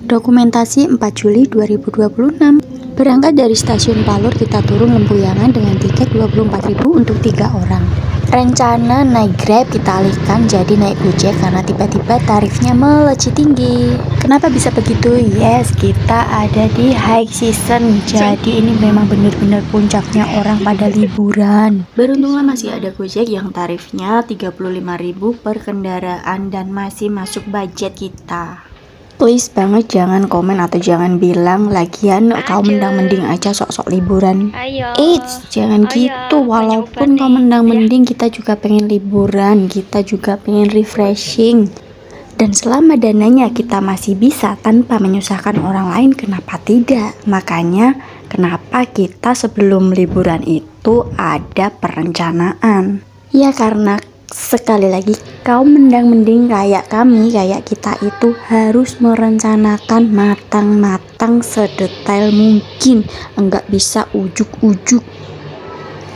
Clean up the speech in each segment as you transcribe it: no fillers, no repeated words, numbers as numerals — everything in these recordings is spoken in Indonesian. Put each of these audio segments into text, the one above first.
Dokumentasi 4 Juli 2026. Berangkat dari stasiun Palur, kita turun Lempuyangan dengan tiket 24.000 untuk 3 orang. Rencana naik Grab kita alihkan jadi naik Gojek karena tiba-tiba tarifnya melejit tinggi. Kenapa bisa begitu? Yes, kita ada di high season. Jadi ini memang benar-benar puncaknya orang pada liburan. Beruntunglah masih ada Gojek yang tarifnya 35.000 per kendaraan dan masih masuk budget kita. Please banget jangan komen atau jangan bilang lagian kau mendang-mending aja sok-sok liburan. Eits, jangan gitu. Walaupun kau mendang-mending, kita juga pengen liburan, kita juga pengen refreshing. Dan selama dananya kita masih bisa tanpa menyusahkan orang lain, kenapa tidak? Makanya kenapa kita sebelum liburan itu ada perencanaan. Ya karena sekali lagi, kaum mendang-mending kayak kami, kayak kita itu harus merencanakan matang-matang sedetail mungkin, enggak bisa ujuk-ujuk.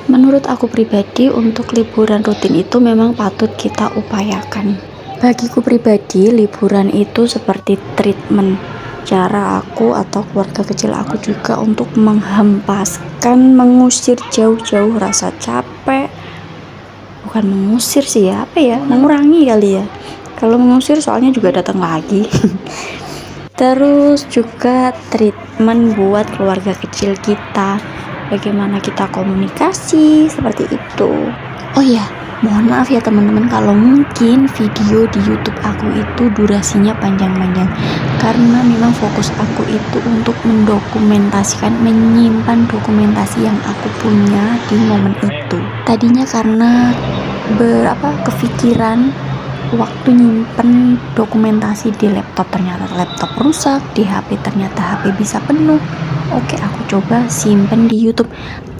Menurut aku pribadi, untuk liburan rutin itu memang patut kita upayakan. Bagiku pribadi, liburan itu seperti treatment. Cara aku atau keluarga kecil aku juga untuk menghempaskan, mengusir jauh-jauh rasa capek. Bukan mengusir sih ya, mengurangi kali ya. Kalau mengusir soalnya juga datang lagi. Terus juga treatment buat keluarga kecil kita, bagaimana kita komunikasi seperti itu. Oh ya, mohon maaf ya teman-teman kalau mungkin video di YouTube aku itu durasinya panjang-panjang, karena memang fokus aku itu untuk mendokumentasikan, menyimpan dokumentasi yang aku punya di momen itu. Tadinya karena kepikiran waktu nyimpen dokumentasi di laptop, ternyata laptop rusak, di HP ternyata HP bisa penuh. Oke, aku coba simpen di YouTube.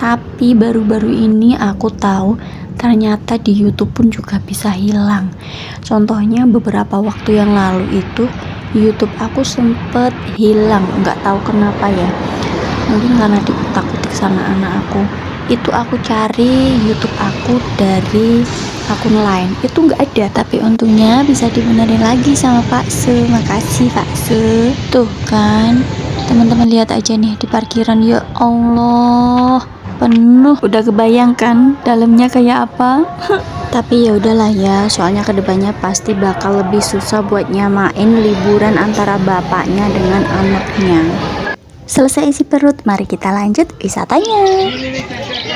Tapi baru-baru ini aku tahu ternyata di YouTube pun juga bisa hilang. Contohnya beberapa waktu yang lalu itu YouTube aku sempet hilang, nggak tahu kenapa ya. Mungkin karena diutak-utik sama anak aku. Itu aku cari YouTube aku dari akun lain, itu nggak ada, tapi untungnya bisa dibenerin lagi sama Pak Se. Makasih Pak Se. Tuh kan teman-teman, lihat aja nih di parkiran, ya Allah penuh. Udah kebayangkan dalamnya kayak apa? Tapi ya udahlah ya, soalnya kedepannya pasti bakal lebih susah buat nyamain liburan antara bapaknya dengan anaknya. Selesai isi perut, mari kita lanjut wisatanya.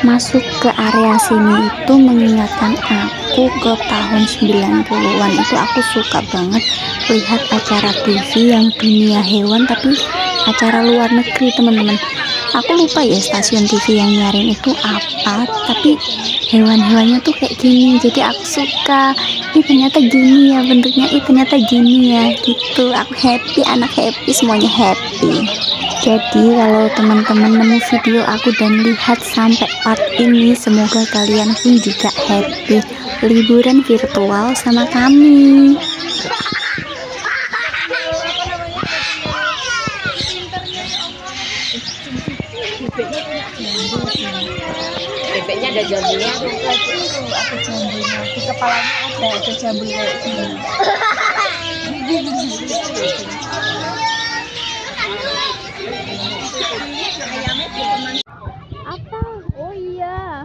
Masuk ke area sini itu mengingatkan aku ke tahun 90-an. Itu aku suka banget lihat acara TV yang dunia hewan, tapi acara luar negeri teman-teman. Aku lupa ya stasiun TV yang nyiarin itu apa, tapi hewan-hewannya tuh kayak gini. Jadi aku suka, ini ternyata gini ya bentuknya, ini ternyata gini ya gitu. Aku happy, anak happy, semuanya happy. Jadi kalau teman-teman nemu video aku dan lihat sampai part ini, semoga kalian pun juga happy liburan virtual sama kami. Bebeknya ada jambunya, Aku jambunya di kepalanya ada jambu kayak gini. Apa? Oh iya.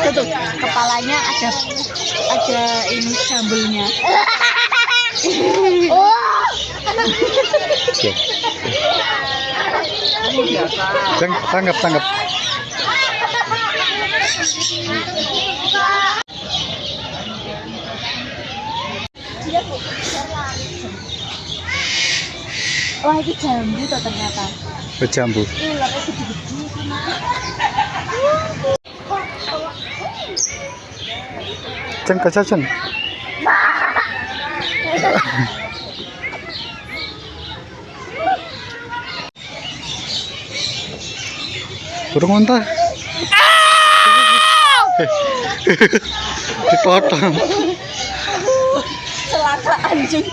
Tuh, kepalanya ada ini jambulnya. Oh. Tanggap. Wah, ini jambu tuh ternyata. Jambu. Ularnya gede-gede. Ceng. Burung unta. Dipotong. Celaka anjing.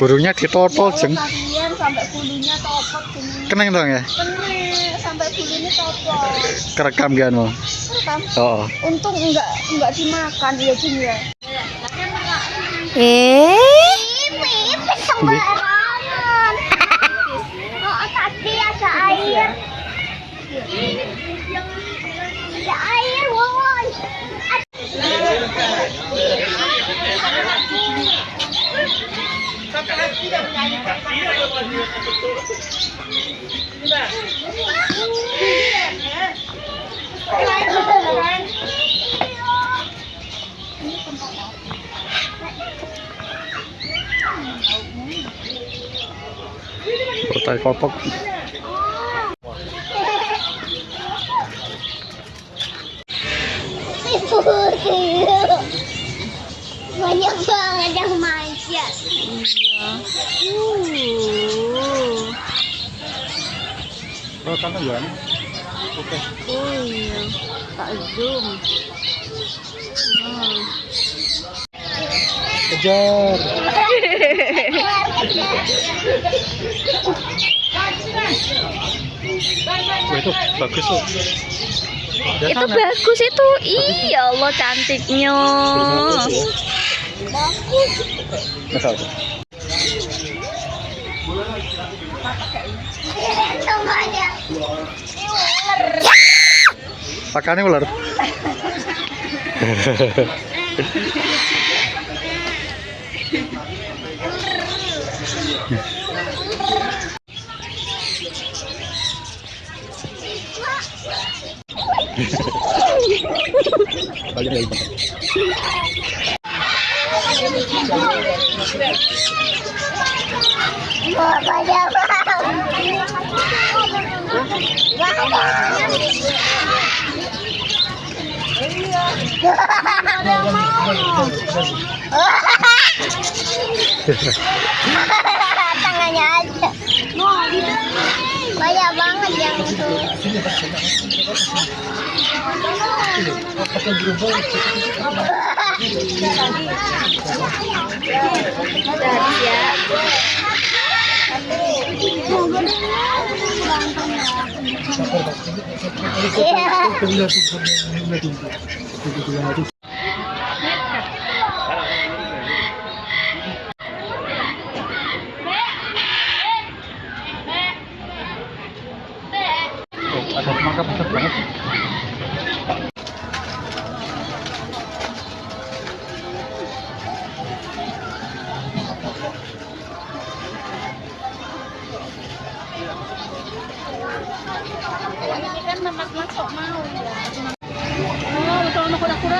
Burungnya ditotol, jeng. Kalian sampai bulunya topot gini. Keneng dong ya? Kene sampai bulu ini copot. Kerekam kan mau? Rekam. Oh. Untung enggak dimakan ya Jun ya. Pipis sembarangan. Oh, tadi ada air. Ada air, woi. Bertai kopok. Banyak banget yang manja. Oh, kamu ya? Oke. Oh iya, tak zoom. Kejar. Wah, itu bagus tuh. Itu bagus itu. Iya Allah cantiknya. Masal. Semuanya. Pakannya ular. Balik lagi. Banyak tangannya aja. Banyak banget yang itu. Ada semangka besar banget. Ini kan memang sok mau ya. Oh, betul mau kura-kura.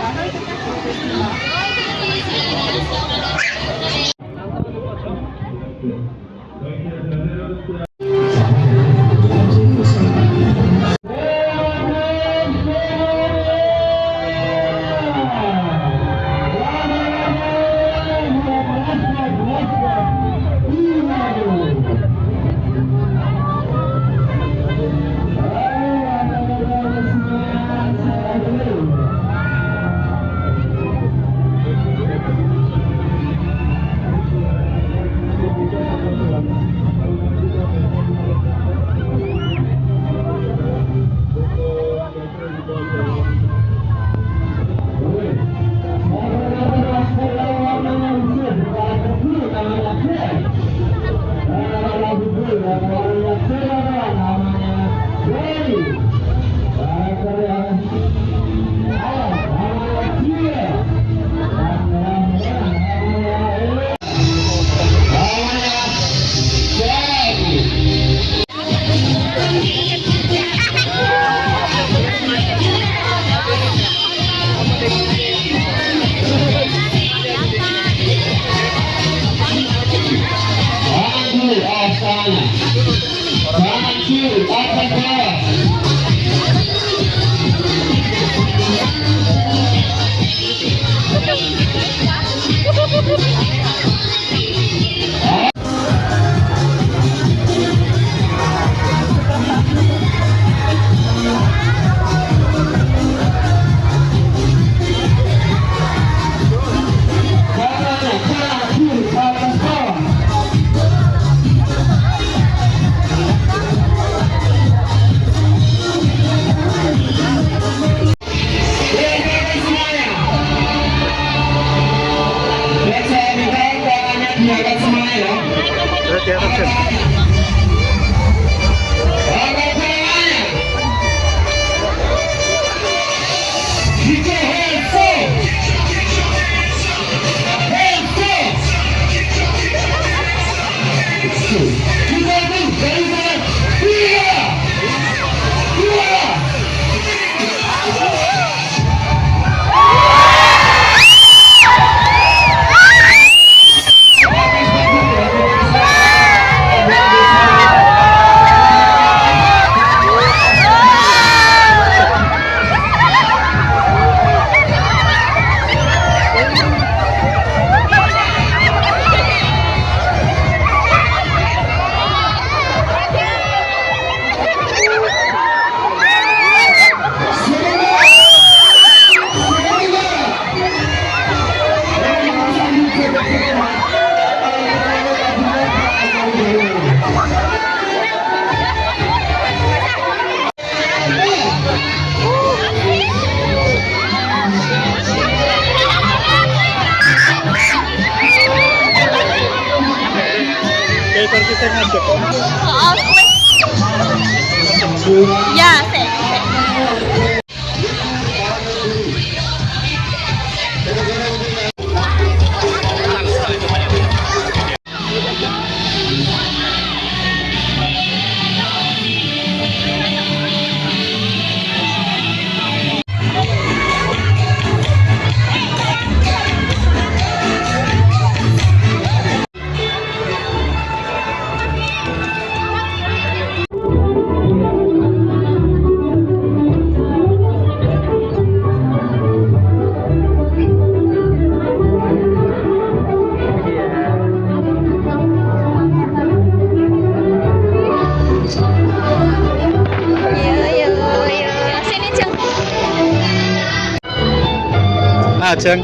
Oh, ya, sih. Sini, Ceng. Ajeng.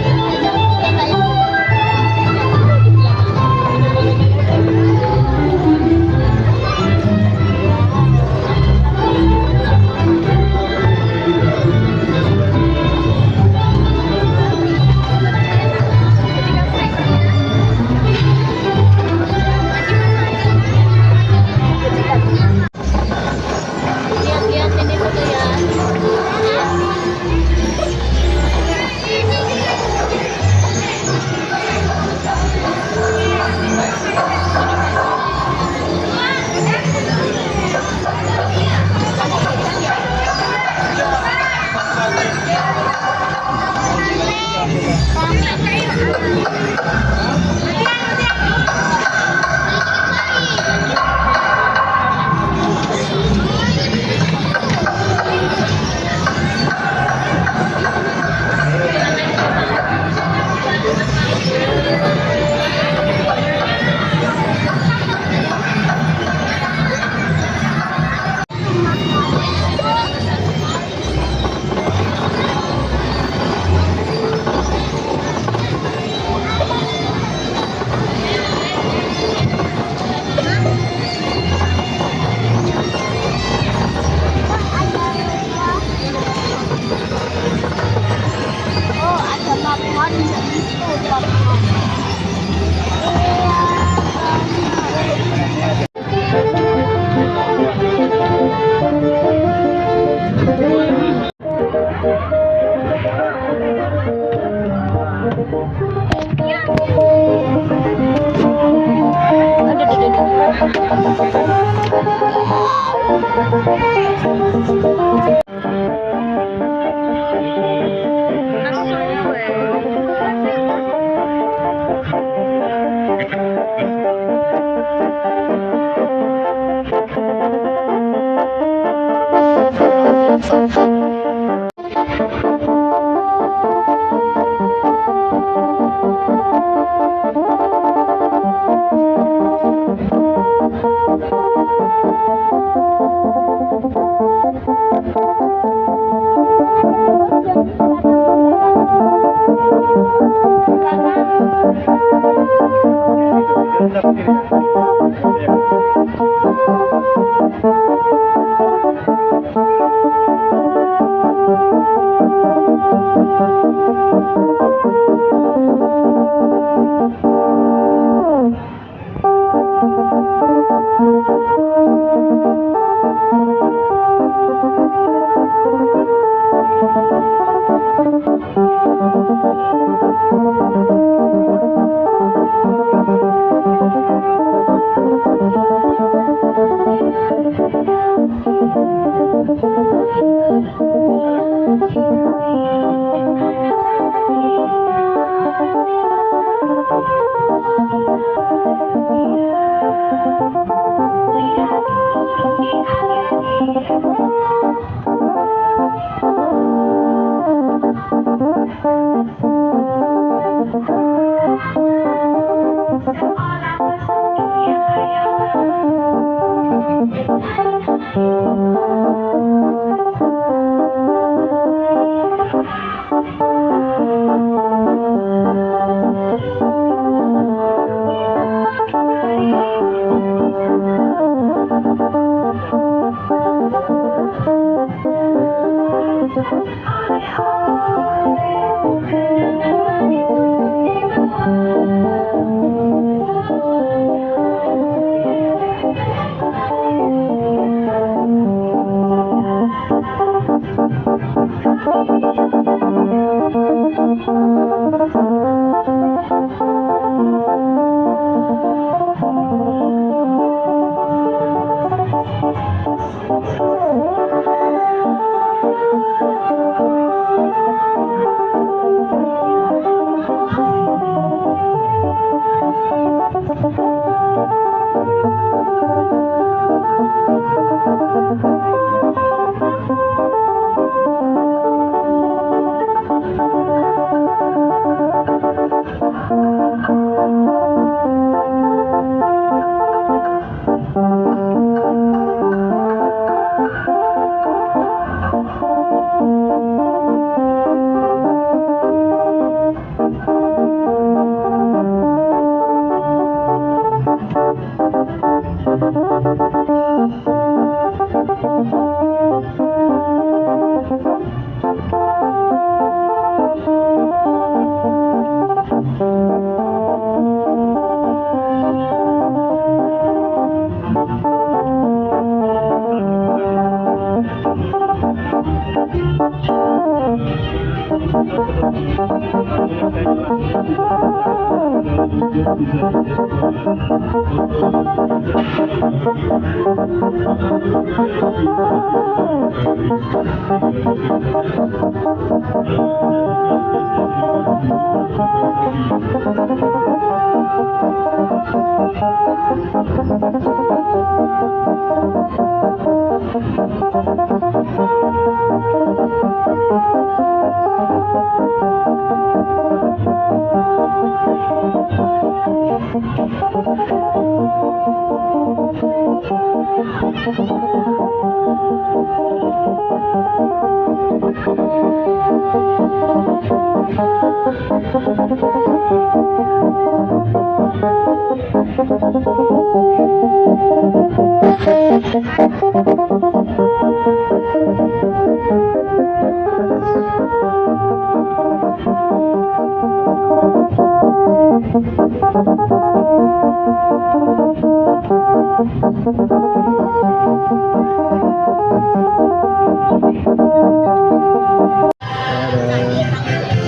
Lihat-lihat ini dulu ya. Oh, ada laporan di situ.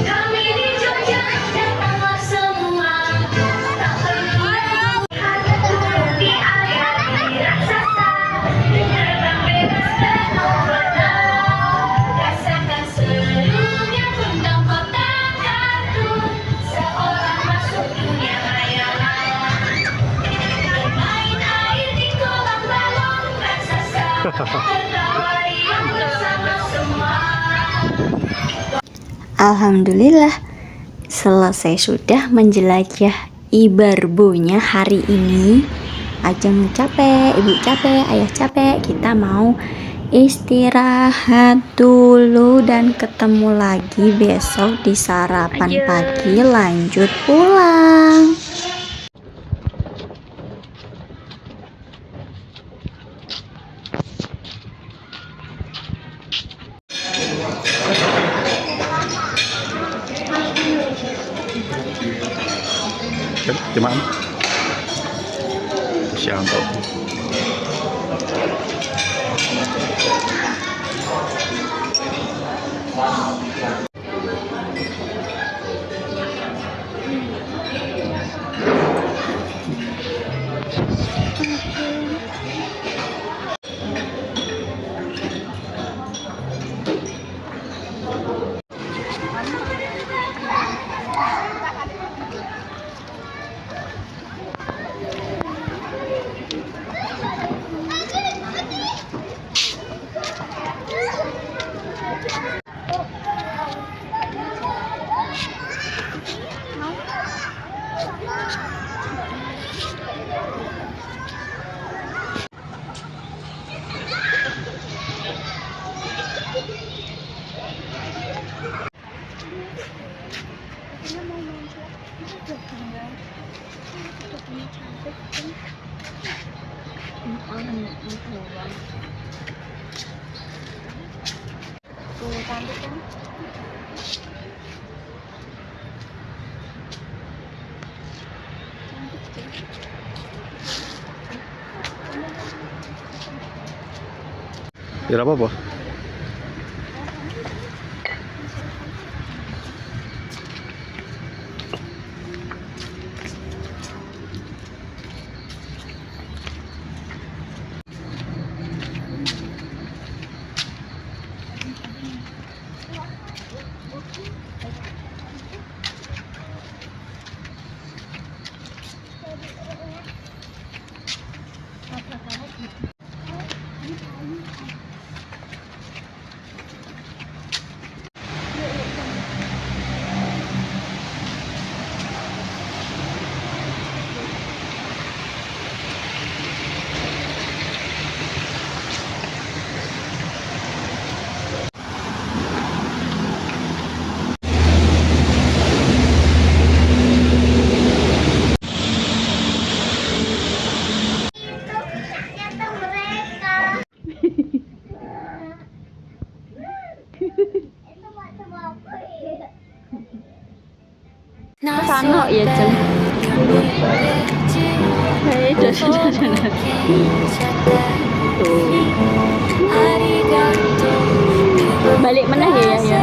Kami di Jogja, datanglah semua. Tak perlu di area raksasa. Terbang bebas penuh warna. Rasakan serunya tentang kota kartun. Seorang masuk dunia khayalan. Bermain air di kolam balon raksasa. Tertawa riang bersama semua. Alhamdulillah, selesai sudah menjelajah Ibarbonya hari ini. Ajeng capek, ibu capek, ayah capek. Kita mau istirahat dulu dan ketemu lagi besok di sarapan pagi lanjut pulang. Gimana? Siapa? Tidak apa-apa. Sana ya Jeng. Hei, balik mana ya ya.